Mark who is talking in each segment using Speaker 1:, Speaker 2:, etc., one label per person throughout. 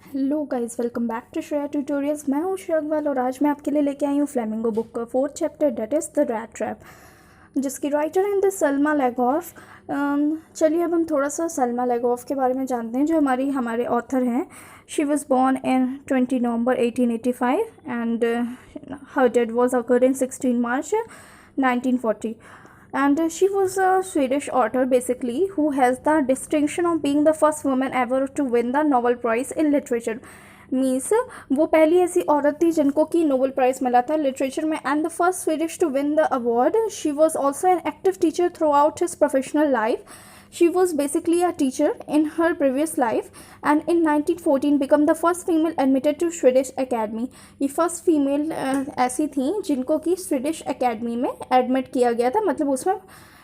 Speaker 1: Hello guys, welcome back to Shreya tutorials. मैं हूँ श्रेया अग्रवाल और आज मैं आपके लिए लेके आई हूँ फ्लेमिंगो बुक का 4th chapter, that is the rat trap, जिसकी राइटर हैं द सलमा लेगॉफ। चलिए अब हम थोड़ा सा सलमा लेगॉफ के बारे में जानते हैं, जो हमारे ऑथर हैं। She was born in 20 November 1885 and her death was occurred in 16 March 1940. And she was a Swedish author basically who has the distinction of being the first woman ever to win the Nobel Prize in Literature. Means वो पहली ऐसी औरत थी जिनको कि Nobel prize मिला था literature में, and the first Swedish to win the award. She was also an active teacher throughout his professional life. She was basically a teacher in her previous life and in 1914 became the first female admitted to Swedish Academy. ये first female ऐसी थी जिनको कि Swedish academy में admit किया गया था, मतलब उसमें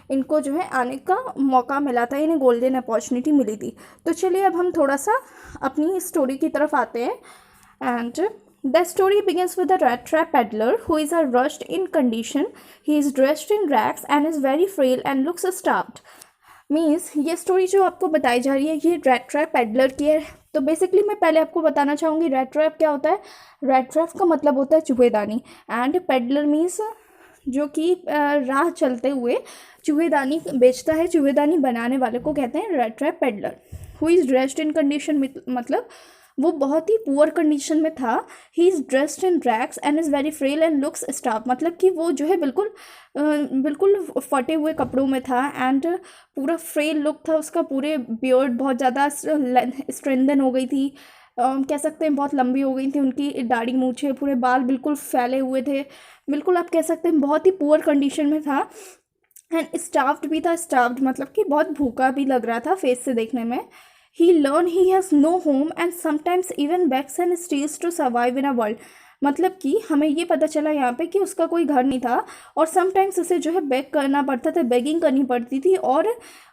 Speaker 1: इनको जो है आने का मौका मिला था, इन्हें गोल्डन अपॉर्चुनिटी मिली थी. तो चलिए अब हम थोड़ा सा अपनी स्टोरी की तरफ आते हैं. And The story begins with a rat trap peddler who is a rushed in condition. He is dressed in rags and is very frail and looks starved. Means ये स्टोरी जो आपको बताई जा रही है ये रैट ट्रैप पेडलर की है. तो बेसिकली मैं पहले आपको बताना चाहूँगी रैट ट्रैप क्या होता है. रैट ट्रैप का मतलब होता है चूहेदानी, एंड पेडलर मीन्स जो कि राह चलते हुए चूहेदानी बेचता है, चूहेदानी बनाने वाले को कहते हैं rat trap peddler. Who is dressed in condition, मतलब वो बहुत ही पुअर कंडीशन में था. He is dressed in rags and is very frail and looks staff, मतलब कि वो जो है बिल्कुल फटे हुए कपड़ों में था, एंड पूरा फ्रेल लुक था उसका. पूरे बियर्ड बहुत ज़्यादा स्ट्रेंथन हो गई थी, कह सकते हैं बहुत लंबी हो गई थी उनकी दाढ़ी मूछे, पूरे बाल बिल्कुल फैले हुए थे. बिल्कुल आप कह सकते हैं बहुत ही पुअर कंडीशन में था. एंड स्टाफ्ड भी था. स्टाफ्ड मतलब कि बहुत भूखा भी लग रहा था फेस से देखने में. He learned he has no home and sometimes even begs and steals to survive in a world. मतलब कि हमें ये पता चला यहाँ पे कि उसका कोई घर नहीं था और समटाइम्स उसे जो है बेग करना पड़ता था, बेगिंग करनी पड़ती थी. और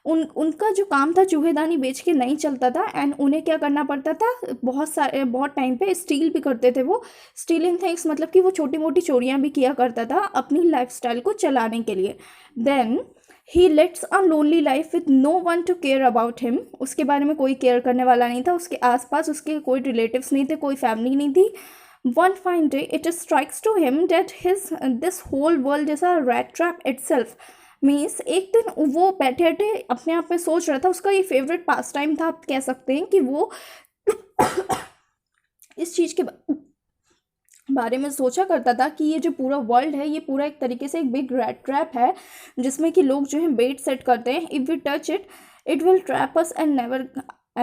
Speaker 1: उनका जो काम था चूहेदानी बेच के नहीं चलता था, एंड उन्हें क्या करना पड़ता था, बहुत टाइम पे स्टील भी करते थे. वो स्टीलिंग थिंग्स मतलब कि वो छोटी मोटी चोरियाँ भी किया करता था अपनी लाइफस्टाइल को चलाने के लिए. Then he leads a lonely life with no one to care about him. उसके बारे में कोई केयर करने वाला नहीं था, उसके आसपास उसके कोई रिलेटिव्स नहीं थे, कोई फैमिली नहीं थी. One fine day it strikes to him that this whole world is a rat trap itself. Means एक दिन वो बैठे बैठे अपने आप में सोच रहा था, उसका ये फेवरेट पास टाइम था, आप कह सकते हैं कि वो इस चीज़ के बारे में सोचा करता था कि ये जो पूरा वर्ल्ड है ये पूरा एक तरीके से एक बिग रैट ट्रैप है, जिसमें कि लोग जो है बेट सेट करते हैं. If we touch it it will trap us and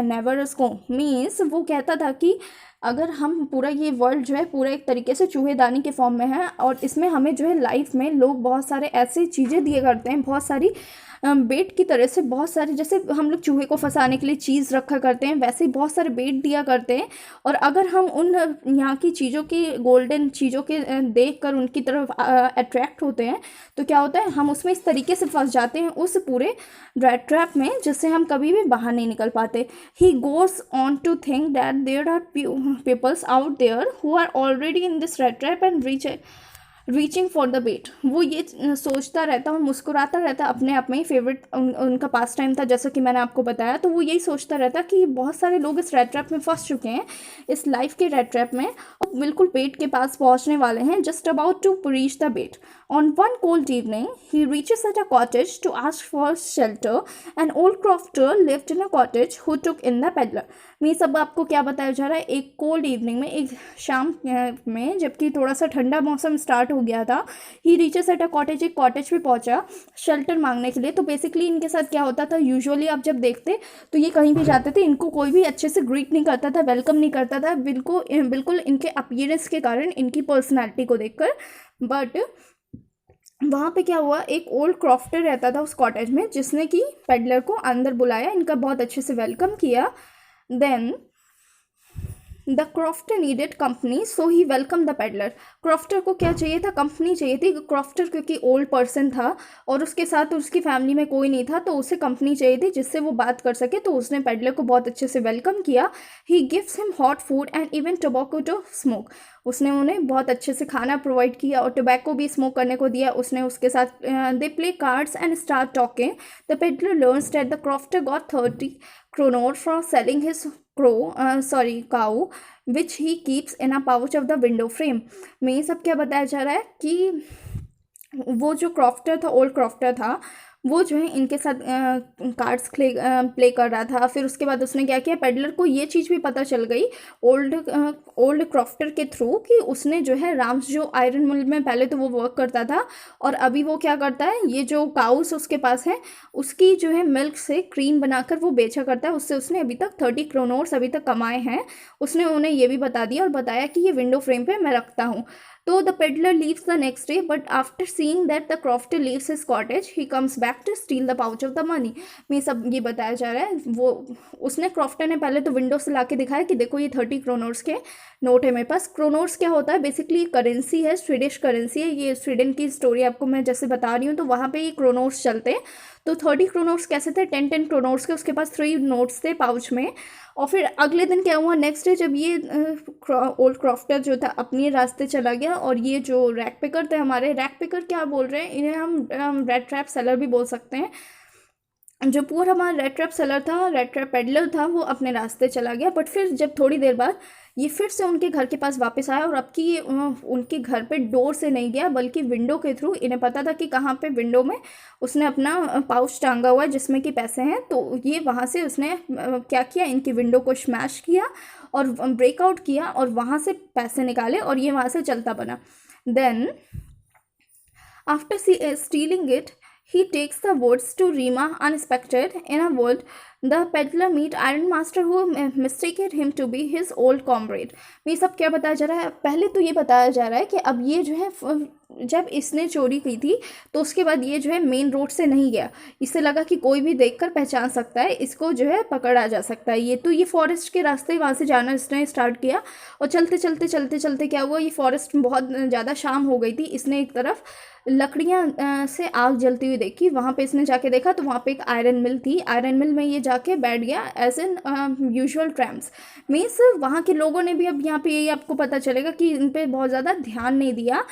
Speaker 1: never us go. Means वो कहता था कि अगर हम पूरा ये वर्ल्ड जो है पूरा एक तरीके से चूहेदानी के फॉर्म में है, और इसमें हमें जो है लाइफ में लोग बहुत सारे ऐसी चीज़ें दिए करते हैं, बहुत सारी बेट की तरह से, बहुत सारी जैसे हम लोग चूहे को फंसाने के लिए चीज़ रखा करते हैं, वैसे ही बहुत सारे बेट दिया करते हैं. और अगर हम उन यहाँ की चीज़ों की गोल्डन चीज़ों के देख कर उनकी तरफ अट्रैक्ट होते हैं, तो क्या होता है, हम उसमें इस तरीके से फंस जाते हैं उस पूरे रैट ट्रैप में, जिससे हम कभी भी बाहर नहीं निकल पाते. He goes on to think that there are peoples out there who are already in this rat trap and reaching for the bait. वो ये सोचता रहता और मुस्कुराता रहता अपने आप में ही. फेवरेट उनका पास टाइम था, जैसा कि मैंने आपको बताया. तो वो यही सोचता रहता कि बहुत सारे लोग इस रेड ट्रैप में फंस चुके हैं, इस लाइफ के रेड ट्रैप में, और बिल्कुल बेट के पास पहुंचने वाले हैं, just about to reach the bait. On one cold evening he reaches at a cottage to ask for shelter. An old crofter lived in a cottage who took in the peddler. मैं सब आपको क्या बताया जा रहा है, एक cold evening में, एक शाम में, जबकि थोड़ा सा ठंडा मौसम स्टार्ट हो गया था. ही रीचेस एट अ कॉटेज, एक कॉटेज पे पहुंचा शेल्टर मांगने के लिए. तो बेसिकली इनके साथ क्या होता था, यूजुअली आप जब देखते तो ये कहीं भी जाते थे, इनको कोई भी अच्छे से ग्रीट नहीं करता था, वेलकम नहीं करता था, बिल्कुल इनके अपीयरेंस के कारण, इनकी पर्सनैलिटी को देखकर. बट वहाँ पे क्या हुआ, एक ओल्ड क्रॉफ्टर रहता था उस कॉटेज में, जिसने कि पेडलर को अंदर बुलाया, इनका बहुत अच्छे से वेलकम किया. Then the crofter needed company so he welcome the peddler. Crofter को क्या चाहिए था, कंपनी चाहिए थी. क्रॉफ्टर क्योंकि ओल्ड पर्सन था और उसके साथ उसकी फैमिली में कोई नहीं था, तो उसे कंपनी चाहिए थी जिससे वो बात कर सके. तो उसने पेडलर को बहुत अच्छे से वेलकम किया. He gives him hot food and even tobacco to smoke. उसने उन्हें बहुत अच्छे से खाना प्रोवाइड किया और टोबैको भी स्मोक करने को दिया उसने उसके साथ. They play cards and start talking. The peddler learns that the crofter got 30 kronor for selling his cow which he keeps in a pouch of the window frame। में ये सब क्या बताया जा रहा है कि वो जो क्रॉफ्टर था, ओल्ड क्रॉफ्टर था, वो जो है इनके साथ कार्ड्स प्ले कर रहा था। फिर उसके बाद उसने क्या किया, पेडलर को ये चीज़ भी पता चल गई ओल्ड क्रॉफ्टर के थ्रू कि उसने जो है राम्स जो आयरन मिल में पहले तो वो वर्क करता था और अभी वो क्या करता है, ये जो काउस उसके पास है उसकी जो है मिल्क से क्रीम बनाकर वो बेचा करता है। उससे उसने अभी तक 30 क्रोनोर्स अभी तक कमाए हैं। उसने उन्हें ये भी बता दिया और बताया कि ये विंडो फ्रेम पे मैं रखता हूँ। तो the peddler leaves the next day, but after seeing that the crofter leaves his cottage, he comes back to steal the pouch of the money। में सब ये बताया जा रहा है, वो उसने क्रॉफ्टर ने पहले तो विंडो से लाके दिखाया कि देखो ये 30 क्रोनोर्स के नोट है मेरे पास। क्रोनोर्स क्या होता है, बेसिकली करेंसी है, स्वीडिश करेंसी है। ये स्वीडन की स्टोरी आपको मैं जैसे बता रही हूँ, तो वहाँ पे ये क्रोनोर्स चलते हैं। तो 30 क्रोनोर्स कैसे थे, 10 क्रोनोर्स के उसके पास 3 नोट्स थे पाउच में। और फिर अगले दिन क्या हुआ, नेक्स्ट डे जब ये ओल्ड क्रॉफ्टर जो था अपने रास्ते चला गया और ये जो रैक पिकर थे, हमारे रैक पिकर क्या बोल रहे हैं इन्हें, हम रेड ट्रैप सेलर भी बोल सकते हैं। जो पूरा हमारा रेड ट्रैप सेलर था, रेड ट्रैप पेडलर था, वो अपने रास्ते चला गया। बट फिर जब थोड़ी देर बाद ये फिर से उनके घर के पास वापस आया और अब की ये उनके घर पे डोर से नहीं गया बल्कि विंडो के थ्रू। इन्हें पता था कि कहाँ पे विंडो में उसने अपना पाउच टांगा हुआ है जिसमें कि पैसे हैं। तो ये वहाँ से उसने क्या किया, इनकी विंडो को स्मैश किया और ब्रेकआउट किया और वहाँ से पैसे निकाले और ये वहाँ से चलता बना। Then after stealing it he takes the woods to Rima unexpected. In a wood, the peddler meet Iron Master who mistaken him to be his old comrade। ये सब क्या बताया जा रहा है, पहले तो ये बताया जा रहा है कि अब ये जो है जब इसने चोरी की थी तो उसके बाद ये जो है मेन रोड से नहीं गया। इसे लगा कि कोई भी देखकर पहचान सकता है, इसको जो है पकड़ा जा सकता है। ये फॉरेस्ट के रास्ते वहाँ से जाना इसने स्टार्ट किया और चलते चलते चलते चलते क्या हुआ, ये फॉरेस्ट बहुत ज़्यादा शाम हो गई थी। इसने एक तरफ लकड़ियाँ से आग जलती हुई देखी, वहाँ पे इसने जाके देखा तो वहाँ पे एक आयरन मिल थी। आयरन मिल में ये जाके बैठ गया एज एन यूजुअल ट्रैम्प्स। मीन्स वहाँ के लोगों ने भी, अब यहाँ पे यही आपको पता चलेगा कि इन पे बहुत ज़्यादा ध्यान नहीं दिया।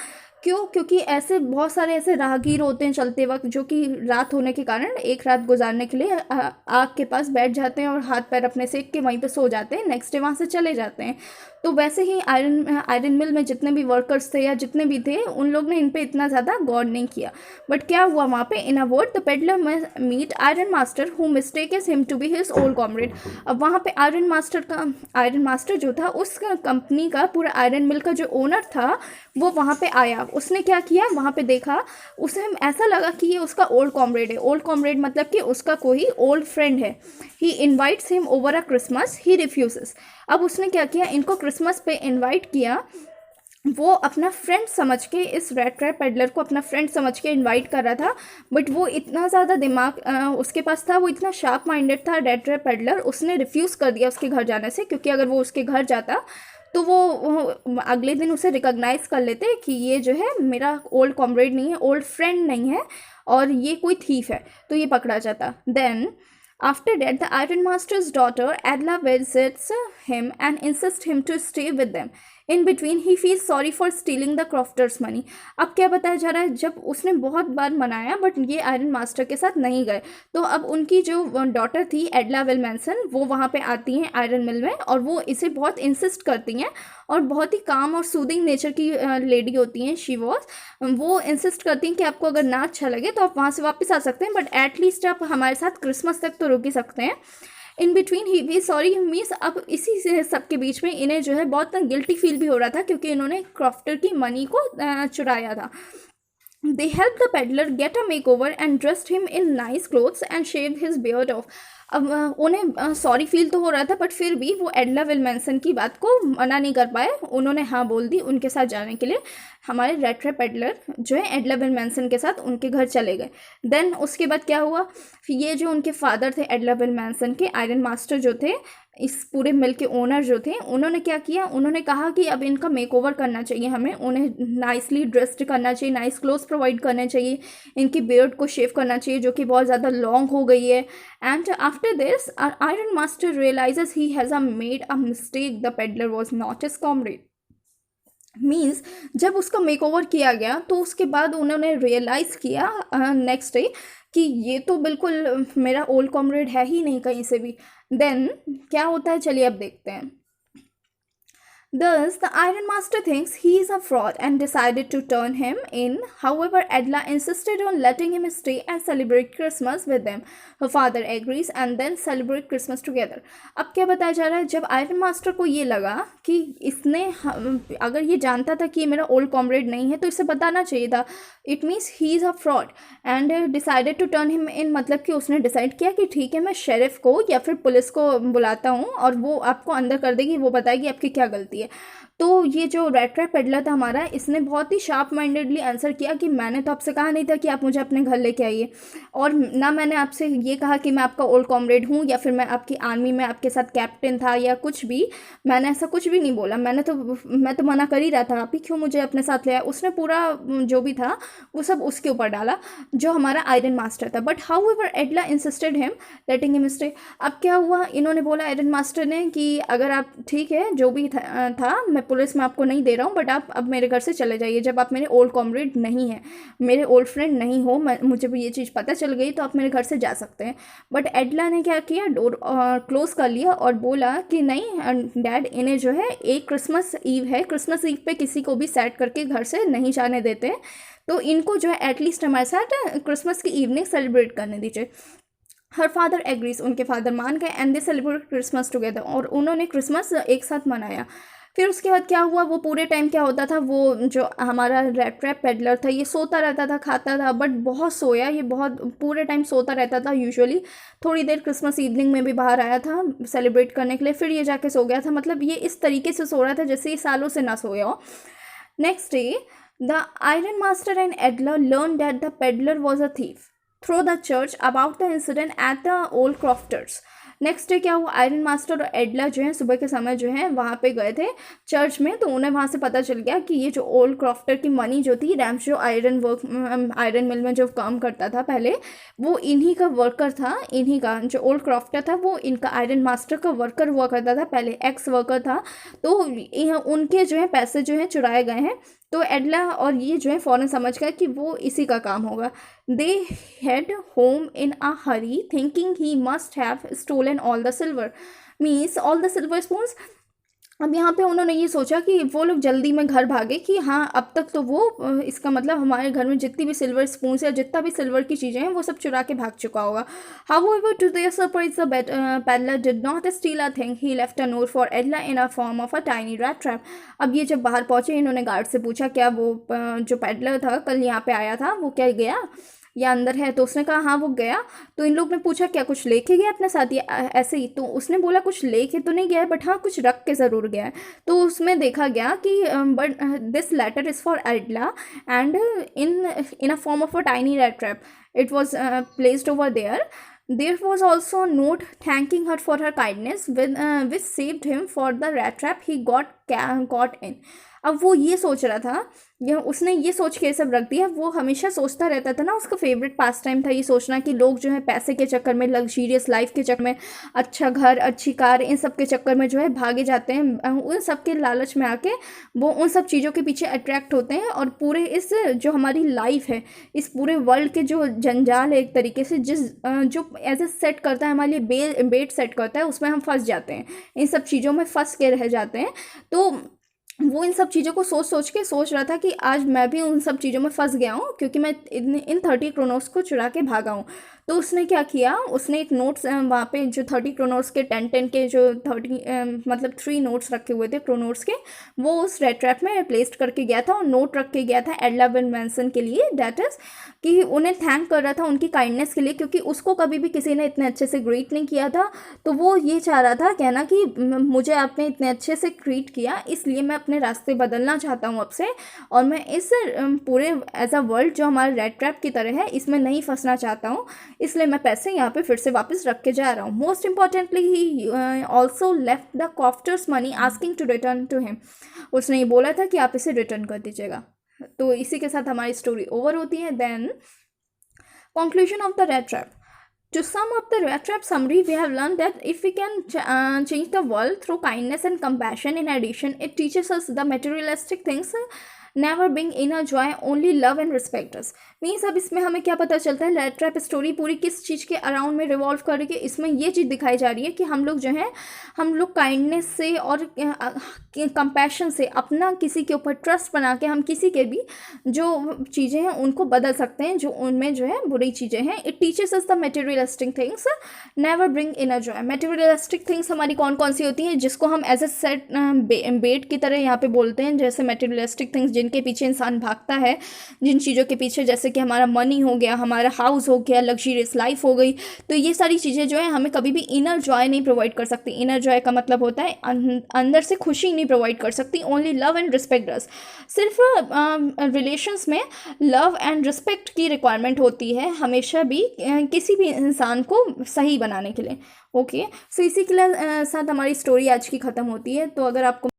Speaker 1: क्यों, क्योंकि ऐसे बहुत सारे ऐसे राहगीर होते हैं चलते वक्त जो कि रात होने के कारण एक रात गुजारने के लिए आग के पास बैठ जाते हैं और हाथ पैर अपने सेक के वहीं पे सो जाते हैं, नेक्स्ट डे वहाँ से चले जाते हैं। तो वैसे ही आयरन मिल में जितने भी वर्कर्स थे या जितने भी थे उन लोग ने इन पे इतना ज़्यादा गौर नहीं किया। बट क्या हुआ वहाँ पे, in a word the peddler meet iron master who mistakes him to be his old comrade. अब वहाँ पे आयरन मास्टर जो था उस कंपनी का, पूरा आयरन मिल का जो ओनर था वो वहाँ पे आया। उसने क्या किया, वहाँ पे देखा, उसे ऐसा लगा कि ये उसका ओल्ड कॉमरेड है। ओल्ड कॉमरेड मतलब कि उसका कोई ओल्ड फ्रेंड है। He invites him over a Christmas, he refuses. अब उसने क्या किया, इनको क्रिसमस पे इनवाइट किया। वो अपना फ्रेंड समझ के, इस रेड ट्रैप पेडलर को अपना फ्रेंड समझ के इनवाइट कर रहा था। बट वो इतना ज़्यादा दिमाग उसके पास था, वो इतना शार्प माइंडेड था रेड ट्रैप पेडलर, उसने रिफ्यूज़ कर दिया उसके घर जाने से। क्योंकि अगर वो उसके घर जाता तो वो अगले दिन उसे रिकॉग्नाइज कर लेते कि ये जो है मेरा ओल्ड कॉमरेड नहीं है, ओल्ड फ्रेंड नहीं है और ये कोई थीफ है, तो ये पकड़ा जाता। Then after that, the Iron Master's daughter Adla visits him and insists him to stay with them. In between, he feels sorry for stealing the crofter's money। अब क्या बताया जा रहा है, जब उसने बहुत बार मनाया बट ये आयरन मास्टर के साथ नहीं गए, तो अब उनकी जो डॉटर थी एडला विलमेंसन, वो वहाँ पे आती हैं आयरन मिल में और वो इसे बहुत इंसिस्ट करती हैं और बहुत ही काम और सूदिंग नेचर की लेडी होती हैं शी वॉज। वो इंसिस्ट करती हैं कि आपको अगर ना अच्छा लगे तो आप वहाँ से वापस आ सकते हैं, बट एटलीस्ट आप हमारे साथ क्रिसमस तक तो रुक ही सकते हैं। इन बिटवीन ही भी सॉरी मीन्स, अब इसी से सब के बीच में इन्हें जो है बहुत गिल्टी फील भी हो रहा था क्योंकि इन्होंने क्रॉफ्टर की मनी को चुराया था। They helped the peddler get a makeover and dressed him in nice clothes and shaved his beard off। अब उन्हें सॉरी फील तो हो रहा था बट फिर भी वो एडला विलमेंसन की बात को मना नहीं कर पाए, उन्होंने हाँ बोल दी उनके साथ जाने के लिए। हमारे रेड ट्रैप पेडलर जो है एडला विलमेंसन के साथ उनके घर चले गए। देन उसके बाद क्या हुआ, ये जो उनके फादर थे एडला विलमेंसन के, आयरन मास्टर जो थे, इस पूरे मिल के ओनर जो थे, उन्होंने क्या किया, उन्होंने कहा कि अब इनका मेकओवर करना चाहिए हमें, उन्हें नाइसली ड्रेस्ड करना चाहिए, नाइस क्लोथ्स प्रोवाइड करने चाहिए, इनकी बियर्ड को शेव करना चाहिए जो कि बहुत ज़्यादा लॉन्ग हो गई है। And after this iron master realises he has made a mistake, the peddler was not his comrade. Means जब उसका मेकओवर किया गया तो उसके बाद उन्होंने रियलाइज़ किया नेक्स्ट डे कि ये तो बिल्कुल मेरा ओल्ड कॉमरेड है ही नहीं कहीं से भी। देन क्या होता है, चलिए अब देखते हैं। Thus, the Iron Master thinks he is a fraud and decided to turn him in. However, Adla insisted on letting him stay and celebrate Christmas with them. Her father agrees and then celebrate Christmas together. अब क्या बताया जा रहा है, जब iron master को ये लगा कि इसने अगर ये जानता था कि ये मेरा ओल्ड कॉमरेड नहीं है तो इसे बताना चाहिए था, it means he is a fraud and decided to turn him in, मतलब कि उसने डिसाइड किया कि ठीक है मैं शेरिफ को या फिर पुलिस को बुलाता हूँ और वो आपको अंदर कर देगी, वो बताएगी आपकी क्या गलती है। तो ये जो रेड ट्रैप पेडलर था हमारा, इसने बहुत ही शार्प माइंडेडली आंसर किया कि मैंने तो आपसे कहा नहीं था कि आप मुझे अपने घर लेके आइए, और ना मैंने आपसे ये कहा कि मैं आपका ओल्ड कॉमरेड हूँ या फिर मैं आपकी आर्मी में आपके साथ कैप्टन था या कुछ भी, मैंने ऐसा कुछ भी नहीं बोला। मैं तो मना कर ही रहा था, आप ही क्यों मुझे अपने साथ ले आए। उसने पूरा जो भी था वो सब उसके ऊपर डाला, जो हमारा आयरन मास्टर था। But how ever एडला insisted him letting him stay. अब क्या हुआ, इन्होंने बोला आयरन मास्टर ने कि अगर आप ठीक है जो भी था मैं पुलिस में आपको नहीं दे रहा हूँ, बट आप अब मेरे घर से चले जाइए, जब आप मेरे ओल्ड कॉमरेड नहीं हैं, मेरे ओल्ड फ्रेंड नहीं हो, मुझे भी ये चीज़ पता चल गई तो आप मेरे घर से जा सकते हैं। बट एडला ने क्या किया, डोर क्लोज कर लिया और बोला कि नहीं डैड, इन्हें जो है एक क्रिसमस ईव है, क्रिसमस ईव पे किसी को भी सेट करके घर से नहीं जाने देते हैं, तो इनको जो है एटलीस्ट हमारे साथ क्रिसमस की इवनिंग सेलिब्रेट करने दीजिए। हर फादर एग्रीज, उनके फादर मान गए and they celebrate Christmas together, और उन्होंने क्रिसमस एक साथ मनाया। फिर उसके बाद क्या हुआ, वो पूरे टाइम क्या होता था, वो जो हमारा रेड ट्रैप पेडलर था ये सोता रहता था, खाता था, बट बहुत सोया, ये बहुत पूरे टाइम सोता रहता था। यूजुअली थोड़ी देर क्रिसमस इवनिंग में भी बाहर आया था सेलिब्रेट करने के लिए, फिर ये जाके सो गया था। मतलब ये इस तरीके से सो रहा था जैसे ये सालों से ना सोया हो। Next day the iron master and Edla learn that the peddler was a thief through the church about the incident at the old crofters. Next day क्या हुआ, आयरन मास्टर और एडला जो है सुबह के समय जो है वहाँ पे गए थे चर्च में, तो उन्हें वहाँ से पता चल गया कि ये जो ओल्ड क्रॉफ्टर की मनी जो थी, रैम्स जो आयरन मिल में जो काम करता था पहले, वो इन्हीं का वर्कर था, इन्हीं का जो ओल्ड क्रॉफ्टर था वो इनका आयरन मास्टर का वर्कर हुआ करता था पहले, एक्स वर्कर था, तो उनके जो है पैसे जो है चुराए गए हैं। तो एडला और ये जो है फ़ौरन समझ गया कि वो इसी का काम होगा। They head home in a hurry thinking he must have stolen all the silver, means all the silver spoons. अब यहाँ पे उन्होंने ये सोचा कि वो लोग जल्दी में घर भागे कि हाँ अब तक तो वो इसका मतलब हमारे घर में जितनी भी सिल्वर स्पून्स या जितना भी सिल्वर की चीज़ें हैं वो सब चुरा के भाग चुका होगा। However to their surprise the peddler did not steal a thing, he left a note for Edla in a form of a tiny rat trap. अब ये जब बाहर पहुंचे इन्होंने गार्ड से पूछा क्या वो जो पेडलर था कल यहाँ पे आया था वो क्या गया या अंदर है, तो उसने कहा हाँ वो गया। तो इन लोग ने पूछा क्या कुछ लेके गया अपने साथ या ऐसे ही, तो उसने बोला कुछ लेके तो नहीं गया है बट हाँ कुछ रख के ज़रूर गया है। तो उसमें देखा गया कि but this letter is for Edla and in a form of a tiny rat trap, it was placed over there. There was also a note thanking her for her kindness, which saved him for the rat trap he got in. अब वो ये सोच रहा था, उसने ये सोच के सब रख दिया, वो हमेशा सोचता रहता था ना, उसका फेवरेट पास टाइम था ये सोचना कि लोग जो है पैसे के चक्कर में, लग्जरियस लाइफ के चक्कर में, अच्छा घर अच्छी कार, इन सब के चक्कर में जो है भागे जाते हैं, उन सब के लालच में आके वो उन सब चीज़ों के पीछे अट्रैक्ट होते हैं और पूरे इस जो हमारी लाइफ है, इस पूरे वर्ल्ड के जो जंजाल है एक तरीके से जो एज ए सेट करता है हमारे लिए बेट सेट करता है, उसमें हम फंस जाते हैं, इन सब चीज़ों में फंस के रह जाते हैं। तो वो इन सब चीज़ों को सोच रहा था कि आज मैं भी उन सब चीज़ों में फंस गया हूँ क्योंकि मैं इन 30 क्रोनोस को चुरा के भागा हूँ। तो उसने क्या किया, उसने एक नोट्स वहाँ पे जो 30 क्रोनोस के 10 के जो 30 मतलब 3 नोट्स रखे हुए थे क्रोनोस के, वो उस रेड ट्रैप में प्लेस्ड करके गया था और नोट रख के गया था एडला विन मैनसन के लिए, डैट इज़ कि उन्हें थैंक कर रहा था उनकी काइंडनेस के लिए, क्योंकि उसको कभी भी किसी ने इतने अच्छे से ग्रीट नहीं किया था। तो वो ये चाह रहा था कहना कि मुझे आपने इतने अच्छे से ग्रीट किया, इसलिए मैं अपने रास्ते बदलना चाहता हूँ अब से, और मैं इस पूरे एज अ वर्ल्ड जो हमारा रेड ट्रैप की तरह है इसमें नहीं फंसना चाहता हूँ, इसलिए मैं पैसे यहाँ पे फिर से वापस रख के जा रहा हूँ। Most importantly he also left the crofters money asking to return to him. उसने ये बोला था कि आप इसे रिटर्न कर दीजिएगा। तो इसी के साथ हमारी स्टोरी ओवर होती है। Then conclusion of the rat trap. To sum up the rat trap summary, we have learned that if we can change the world through kindness and compassion, in addition, it teaches us the materialistic things never bring inner Joy, only love and respect us. Means अब इसमें हमें क्या पता चलता है, rat trap story पूरी किस चीज़ के अराउंड में रिवॉल्व करके इसमें ये चीज़ दिखाई जा रही है कि हम लोग जो है, हम लोग काइंडनेस से और कंपैशन से अपना किसी के ऊपर ट्रस्ट बना के हम किसी के भी जो चीज़ें हैं उनको बदल सकते हैं जो उनमें जो है बुरी चीज़ें हैं। It teaches us the materialistic things, never bring inner Joy. Materialistic things हमारी कौन कौन सी होती हैं, जिसको हम एज ए सेट बेट की तरह यहाँ पे बोलते हैं, जैसे मटेरियलिस्टिक थिंग्स जिनके पीछे इंसान भागता है, जिन चीज़ों के पीछे, जैसे कि हमारा मनी हो गया, हमारा हाउस हो गया, लग्जरियस लाइफ हो गई। तो ये सारी चीज़ें जो है हमें कभी भी इनर जॉय नहीं प्रोवाइड कर सकती। इनर जॉय का मतलब होता है अंदर से खुशी नहीं प्रोवाइड कर सकती। ओनली लव एंड रिस्पेक्ट अस। सिर्फ रिलेशंस में लव एंड रिस्पेक्ट की रिक्वायरमेंट होती है हमेशा भी किसी भी इंसान को सही बनाने के लिए। ओके, सो इसी के साथ हमारी स्टोरी आज की ख़त्म होती है। तो अगर आपको